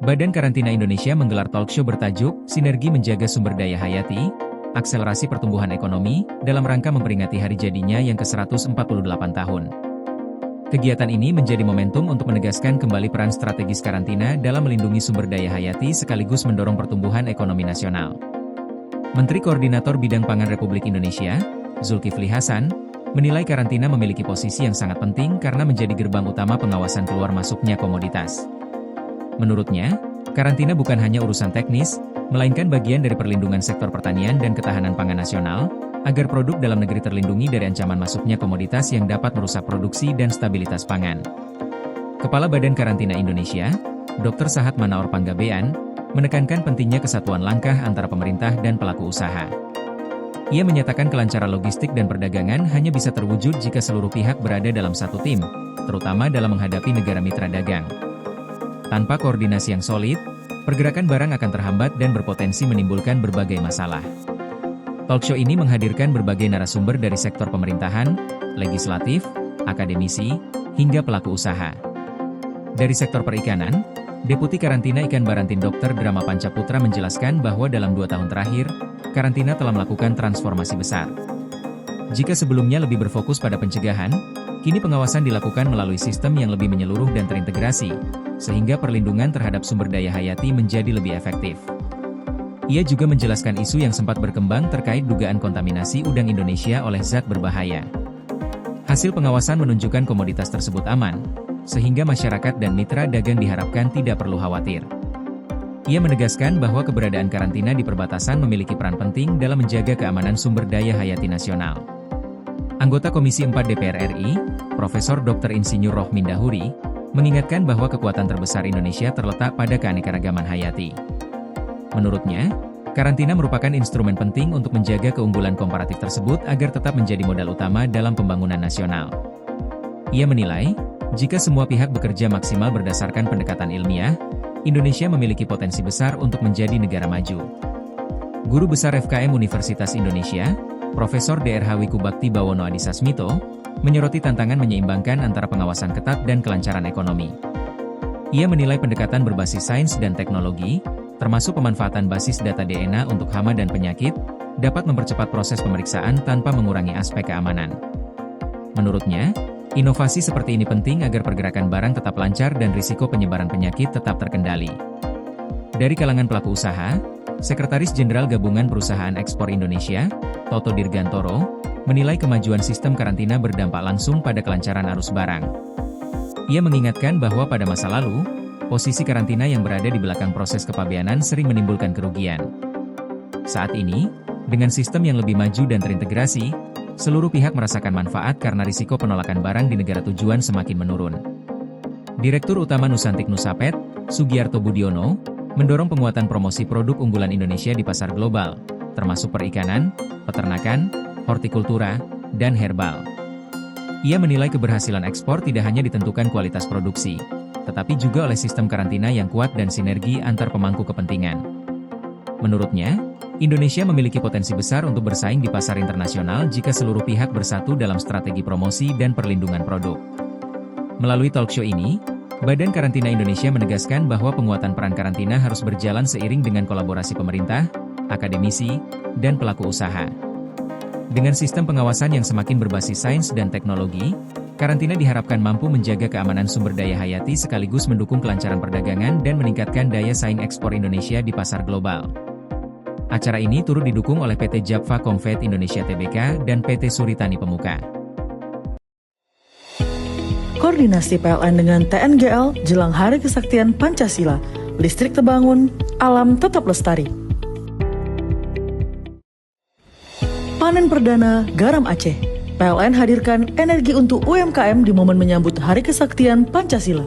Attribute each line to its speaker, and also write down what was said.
Speaker 1: Badan Karantina Indonesia menggelar talkshow bertajuk Sinergi Menjaga Sumber Daya Hayati, Akselerasi Pertumbuhan Ekonomi, dalam rangka memperingati hari jadinya yang ke-148 tahun. Kegiatan ini menjadi momentum untuk menegaskan kembali peran strategis karantina dalam melindungi sumber daya hayati sekaligus mendorong pertumbuhan ekonomi nasional. Menteri Koordinator Bidang Pangan Republik Indonesia, Zulkifli Hasan, menilai karantina memiliki posisi yang sangat penting karena menjadi gerbang utama pengawasan keluar masuknya komoditas. Menurutnya, karantina bukan hanya urusan teknis, melainkan bagian dari perlindungan sektor pertanian dan ketahanan pangan nasional, agar produk dalam negeri terlindungi dari ancaman masuknya komoditas yang dapat merusak produksi dan stabilitas pangan. Kepala Badan Karantina Indonesia, Dr. Sahat Manaor Panggabean, menekankan pentingnya kesatuan langkah antara pemerintah dan pelaku usaha. Ia menyatakan kelancaran logistik dan perdagangan hanya bisa terwujud jika seluruh pihak berada dalam satu tim, terutama dalam menghadapi negara mitra dagang. Tanpa koordinasi yang solid, pergerakan barang akan terhambat dan berpotensi menimbulkan berbagai masalah. Talkshow ini menghadirkan berbagai narasumber dari sektor pemerintahan, legislatif, akademisi, hingga pelaku usaha. Dari sektor perikanan, Deputi Karantina Ikan Barantin Dr. Drama Pancaputra menjelaskan bahwa dalam 2 tahun terakhir, karantina telah melakukan transformasi besar. Jika sebelumnya lebih berfokus pada pencegahan, kini pengawasan dilakukan melalui sistem yang lebih menyeluruh dan terintegrasi, sehingga perlindungan terhadap sumber daya hayati menjadi lebih efektif. Ia juga menjelaskan isu yang sempat berkembang terkait dugaan kontaminasi udang Indonesia oleh zat berbahaya. Hasil pengawasan menunjukkan komoditas tersebut aman, sehingga masyarakat dan mitra dagang diharapkan tidak perlu khawatir. Ia menegaskan bahwa keberadaan karantina di perbatasan memiliki peran penting dalam menjaga keamanan sumber daya hayati nasional. Anggota Komisi 4 DPR RI, Profesor Dr. Insinyur Rohmin Dahuri, mengingatkan bahwa kekuatan terbesar Indonesia terletak pada keanekaragaman hayati. Menurutnya, karantina merupakan instrumen penting untuk menjaga keunggulan komparatif tersebut agar tetap menjadi modal utama dalam pembangunan nasional. Ia menilai, jika semua pihak bekerja maksimal berdasarkan pendekatan ilmiah, Indonesia memiliki potensi besar untuk menjadi negara maju. Guru Besar FKM Universitas Indonesia, Profesor DRH Wiku Bakti Bawono Adisasmito, menyoroti tantangan menyeimbangkan antara pengawasan ketat dan kelancaran ekonomi. Ia menilai pendekatan berbasis sains dan teknologi, termasuk pemanfaatan basis data DNA untuk hama dan penyakit, dapat mempercepat proses pemeriksaan tanpa mengurangi aspek keamanan. Menurutnya, inovasi seperti ini penting agar pergerakan barang tetap lancar dan risiko penyebaran penyakit tetap terkendali. Dari kalangan pelaku usaha, Sekretaris Jenderal Gabungan Perusahaan Ekspor Indonesia, Toto Dirgantoro, menilai kemajuan sistem karantina berdampak langsung pada kelancaran arus barang. Ia mengingatkan bahwa pada masa lalu, posisi karantina yang berada di belakang proses kepabeanan sering menimbulkan kerugian. Saat ini, dengan sistem yang lebih maju dan terintegrasi, seluruh pihak merasakan manfaat karena risiko penolakan barang di negara tujuan semakin menurun. Direktur Utama Nusantik Nusapet, Sugiarto Budiono, mendorong penguatan promosi produk unggulan Indonesia di pasar global, termasuk perikanan, peternakan, hortikultura, dan herbal. Ia menilai keberhasilan ekspor tidak hanya ditentukan kualitas produksi, tetapi juga oleh sistem karantina yang kuat dan sinergi antar pemangku kepentingan. Menurutnya, Indonesia memiliki potensi besar untuk bersaing di pasar internasional jika seluruh pihak bersatu dalam strategi promosi dan perlindungan produk. Melalui talkshow ini, Badan Karantina Indonesia menegaskan bahwa penguatan peran karantina harus berjalan seiring dengan kolaborasi pemerintah, akademisi, dan pelaku usaha. Dengan sistem pengawasan yang semakin berbasis sains dan teknologi, karantina diharapkan mampu menjaga keamanan sumber daya hayati sekaligus mendukung kelancaran perdagangan dan meningkatkan daya saing ekspor Indonesia di pasar global. Acara ini turut didukung oleh PT Japfa Comfort Indonesia Tbk dan PT Suritani Pemuka.
Speaker 2: Koordinasi PLN dengan TNGL jelang Hari Kesaktian Pancasila, listrik terbangun, alam tetap lestari. Panen perdana garam Aceh. PLN hadirkan energi untuk UMKM di momen menyambut Hari Kesaktian Pancasila.